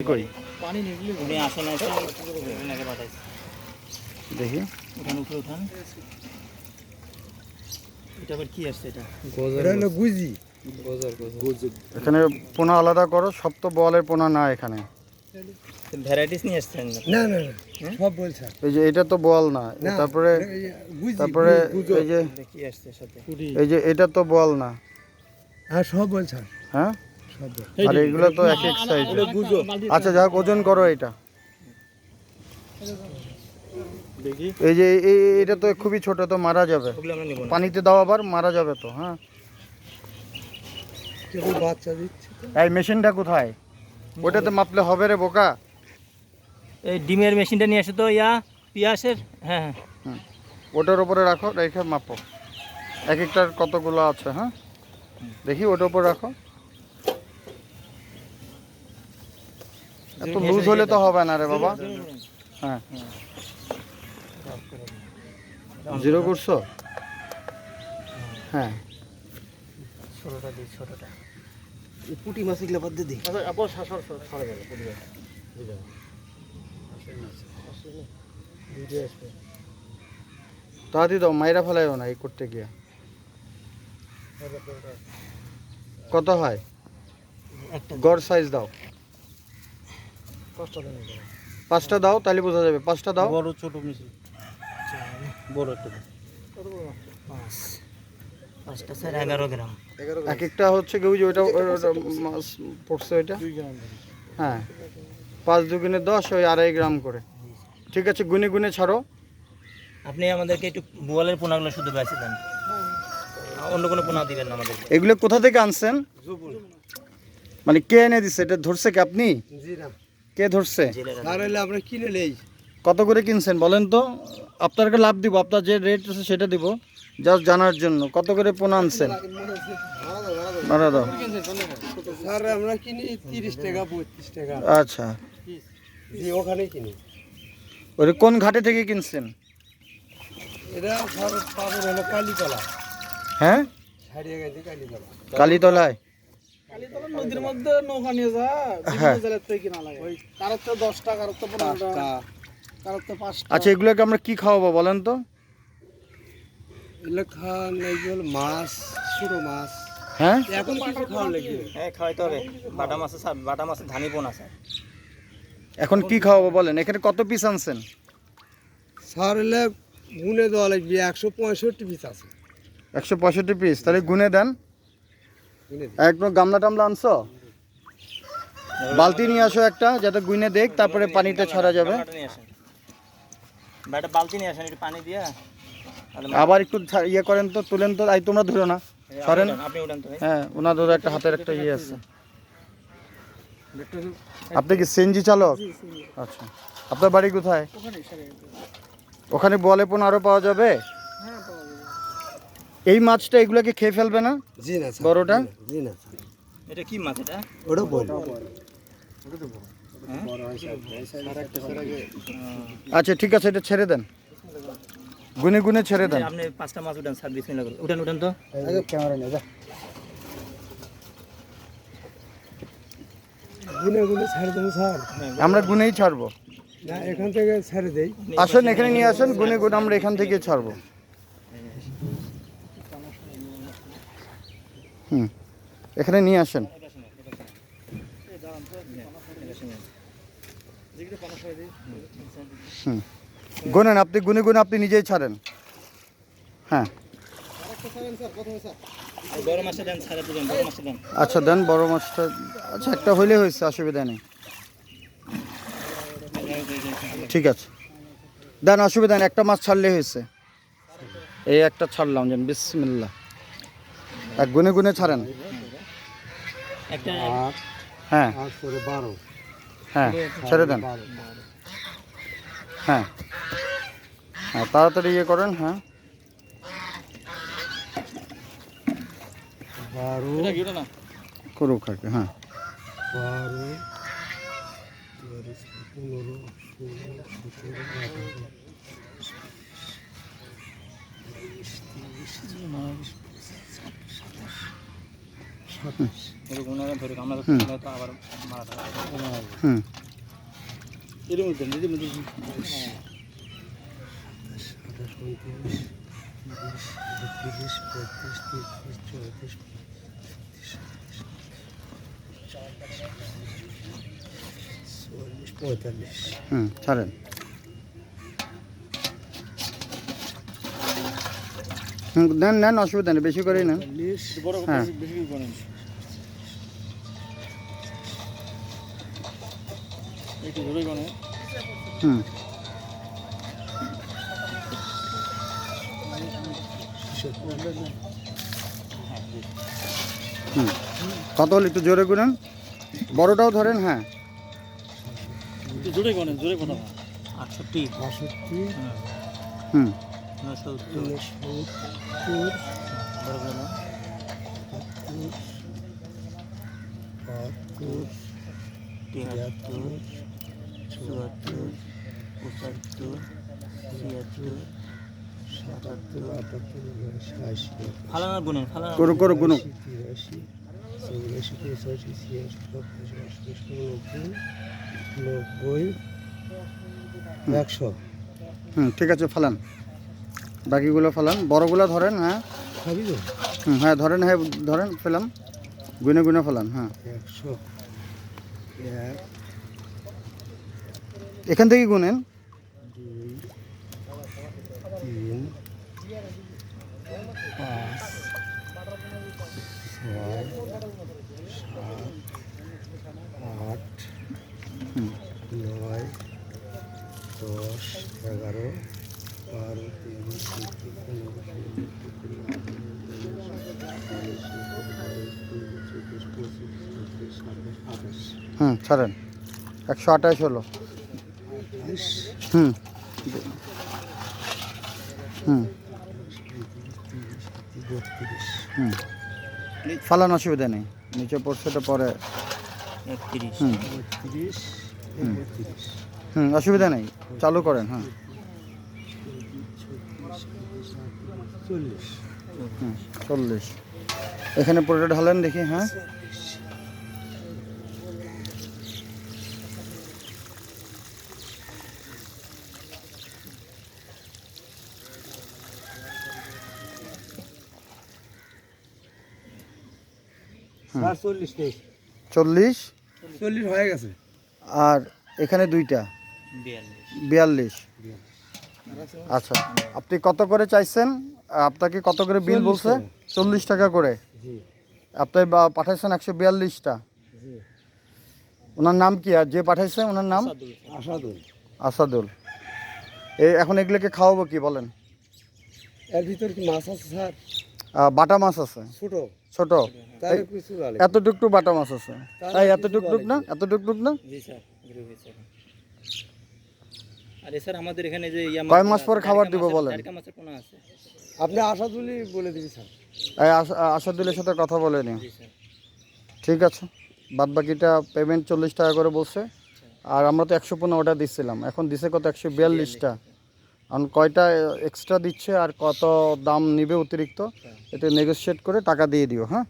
কই পানি নিগলে উনি আসে না, এসে ওনাকে পাঠাইছে। দেখি উঠান, উপরে উঠান। এটা আবার কি আসছে? এটা এটা হলো গুজি। এখানে পোনা আলাদা করো, সব তো বোয়ালের পোনা না এখানে। ভ্যারাইটিস নিয়ে আসছেন না? না না না, সব বলছে এই যে এটা তো বোয়াল না, না, তারপরে গুজি, তারপরে গুজো। এই যে এটা কি আসছে সাথে? এই যে এটা তো বোয়াল না, হ্যাঁ সব বলছে, হ্যাঁ, সব বলছে। আর এগুলো তো এক এক সাইজ। গুজো। আচ্ছা যাক, ওজন করো এটা। দেখি এই যে এটা তো খুবই ছোট, তো মারা যাবে, ওগুলো আমরা নিব না। পানিতে দাও আবার, মারা যাবে তো। হ্যাঁ, কেবল বাচ্চা দিচ্ছে তো। এই মেশিনটা কোথায়? ওটাতে মাপলে হবে রে বোকা। এই ডিমের মেশিনটা নিয়ে আসে তো, ইয়া পিয়াসের। হ্যাঁ হ্যাঁ, ওটার উপরে রাখো, রেখে মাপো এক একটার কতগুলো আছে। হ্যাঁ দেখি, ওটার উপর রাখো। এত লুজ হলে তো হবে না রে বাবা। হ্যাঁ, জিরো করছো? হ্যাঁ, ছোটটা দিই, ছোটটা। এই পুঁটি মাছ এগুলো বাদ দিয়ে দিই। তাড়াতাড়ি দাও, মাইরা ফেলাইও না এই করতে গিয়া। কত হয়? একটা গড় সাইজ দাও, পাঁচটা দাও, তাহলে বোঝা যাবে। পাঁচটা দাও। বড় ছোট মেশিন, বড় একটা পাঁচ, পাঁচটা স্যার 11 গ্রাম। এক একটা হচ্ছে কি, ওই যে ওইটা ওইটা মাছ পড়ছে ওইটা। হ্যাঁ, 5 2 10, ওই 2.5 গ্রাম করে। ঠিক আছে, গুনে গুনে ছাড়ো। আপনি আমাদেরকে একটু বোয়ালের পোনাগুলো শুধু বেঁচে দেন, অন্য কোনো পোনা দিবেন না আমাদেরকে। এগুলো কোথা থেকে আনছেন? মানে কে এনে দিচ্ছে? এটা ধরছে কি আপনি? জি না, কে ধরছে? জেলেরা আর হলে আমরা কিনে নেই। কত করে কিনছেন বলেন তো? আপনাকে লাভ দিব, আপনার যে রেট আছে সেটা দিব, জাস্ট জানার জন্য। কত করে পোনা আনছেন? মারা দাও। স্যার আমরা কিনি 30 টাকা 35 টাকা। আচ্ছা, জি ওখানে কিনি। ওটা কোন ঘাটে থেকে কিনছেন? এটা স্যার পাবো হলো কালীতলা, হ্যাঁ, ছাড়িয়ে গেছে কালীতলা। কালীতলায়। নদীর মধ্যে নৌকা নিয়ে যা হ্যাঁ। বিভিন্ন জেলার থেকে কিনা লাগে। কারোর তো 10টা, কারোর তো 15টা, তা কারোর তো 5টা। আচ্ছা, এগুলোকে আমরা কি খাওয়াবো বলেন তো? এগুলো খাওয়া লাগবে হলো মাছ, ছোট মাছ। হ্যাঁ, এখন কিছু খাওয়া লাগবে। হ্যাঁ খাওয়াইতে হবে। বাটা মাছের স্যার, বাটা মাছের ধানি পোনা স্যার। এখন কি খাওয়াবো বলেন? এখানে কত পিস আনছেন? স্যার হলে গুনে দেওয়া লাগবে 165 পিস আছে। 165 পিস, তাহলে গুনে দেন। গুনে দিই। একদম গামলা টামলা আনছো? বালতি নিয়ে আসো একটা, যাতে গুনে দেখ, তারপরে পানিতে ছাড়া যাবে। গামলাটা নিয়ে আসেন, বা একটা বালতি নিয়ে আসেন, একটু পানি দিয়া। তাহলে আবার একটু ইয়ে করেন তো, তুলেন তো। আই তোমরা ধরো না, সরেন। আপনি উঠান তো। হ্যাঁ, ওনাদের একটা হাতের একটা ইয়ে আছে। আপনি কি সিএনজি চালক? আচ্ছা, আপনার বাড়ি কোথায়? ওখানে সারে। ওখানে বলে পোনা আরো পাওয়া যাবে? হ্যাঁ, পাওয়া যাবে। এই মাছটা এগুলোকে খেয়ে ফেলবে না? জি না স্যার, বড়টা? জি না স্যার। এটা কি মাছ এটা? ওটা বল। হ্যাঁ? আচ্ছা ঠিক আছে, এটা ছেড়ে দেন, গুনে গুনে ছেড়ে দেন। আপনি 5টা মাছ উঠান স্যার, বিসমিল্লাহ করে উঠান, উঠান তো। ক্যামেরা নিয়ে যা। গুনে গুনে ছেড়ে দেবো স্যার। আমরা গুনেই ছাড়বো। না এখান থেকে ছেড়ে দেই। আসেন, এখানে নিয়ে আসেন, গুনে গুনে আমরা এখান থেকে ছাড়বো। হুম, এখানে নিয়ে আসেন। হুম, গুনেন আপনি, গুনে গুনে আপনি নিজেই ছাড়েন। হ্যাঁ, বড় মাছটা দেন স্যার, একটু দেন, বড় মাছটা দেন। আচ্ছা দেন বড় মাছটা। আচ্ছা, একটা হইলে হয়েছে, অসুবিধা নেই। ঠিক আছে, দেন, অসুবিধা নেই, একটা মাছ ছাড়লে হয়েছে। এই একটা ছাড়লাম, যেন বিসমিল্লাহ। এক গুনে গুনে ছাড়েন। একটা হ্যাঁ 8 করে 12। হ্যাঁ, ছেড়ে দেন। হ্যাঁ হ্যাঁ, তাড়াতাড়ি ইয়ে করেন। হ্যাঁ, 12 করুক আর কি। হ্যাঁ, 12 15 16 17 18 20 30 29 ওনারা ধরে আমরা তো হুম। তো আবার মারা হুম এর মধ্যে আঠাশ, উনত্রিশ, 32, 33, 34, 45। হুম ছাড়েন। হুম নেন নেন, অসুবিধা নেই, বেশি করেই নেন। হ্যাঁ বেশি করেন একটু ধরে গনে হুম হুম কত হলো একটু জোরে গুনেন, বড়টাও ধরেন। হ্যাঁ একটু জোরে গনেন, জোরে কথা 68 62, হুম 69 69, বড় বড় 72, 73 74 75 76 77, 88, ফালানা গুনেন, ফালানা করো করো গুনো। 83, 84, 85, 86, 87, 88, 90, 100। হুম ঠিক আছে, ফালান, বাকিগুলো ফালান, বড়গুলো ধরেন। হ্যাঁ সবই তো হুম হ্যাঁ ধরেন, হ্যাঁ ধরেন, ফেলাম, গুনে গুনে ফেলান। হ্যাঁ 100, 1, এখান থেকে গুনেন। 2, 3, 5, 6, 7, 8, হুম 9, 10, 11, 12, 13, 14, 15, 16, 17, 18, 19, 20, 21, 22, 23, 24, 25, 26, 27, 28, হুম ছাড়েন, 128 হলো। হুম হুম 32, হুম ফালান, অসুবিধা নেই, নিচে পড়ছে তো পরে। 31 হুম 32, হুম 32, হুম অসুবিধা নেই, চালু করেন। হ্যাঁ 40, হুম 40, এখানে পুরোটা ঢালেন দেখি। হ্যাঁ হুম। 40 নেই, 40 40 হয়ে গেছে। আর এখানে দুইটা 42। আচ্ছা, আপনি কত করে চাইছেন? আপনাকে কত করে বিল 40 বলছে? টাকা। 40 টাকা করে। জি আপনি পাঠাইছেন 142টা। জি ওনার নাম কি? আর যে পাঠাইছে ওনার নাম? আসাদুল। আসাদুল। এখন এগুলোকে খাওয়াবো কি বলেন? এর ভিতর কি মাছ আছে স্যার? বাটা মাছ আছে, ছোট ছোট। তাহলে কিছু লাগে এতটুকু বাটা মাছ আছে। তাহলে তাই কিছু এতটুকু না, এতটুকু না। জি স্যার, গ্রুপ হয়েছে। আরে স্যার আমাদের এখানে যে কয় মাস পর খাবার দিব বলেন? টাটকা মাছের পোনা আছে। আপনি আসাদুলই বলে দিবি স্যার। আসাদুলের সাথে কথা বলে নিও। জি স্যার। ঠিক আছে, বাদ বাকিটা পেমেন্ট 40 টাকা করে বলছে। আর আমরা তো 115 অর্ডার দিচ্ছিলাম, এখন দিছে কত? 142টা। এখন কয়টা এক্সট্রা দিচ্ছে আর কত দাম নিবে অতিরিক্ত, এটা নেগোশিয়েট করে টাকা দিয়ে দিও। হ্যাঁ।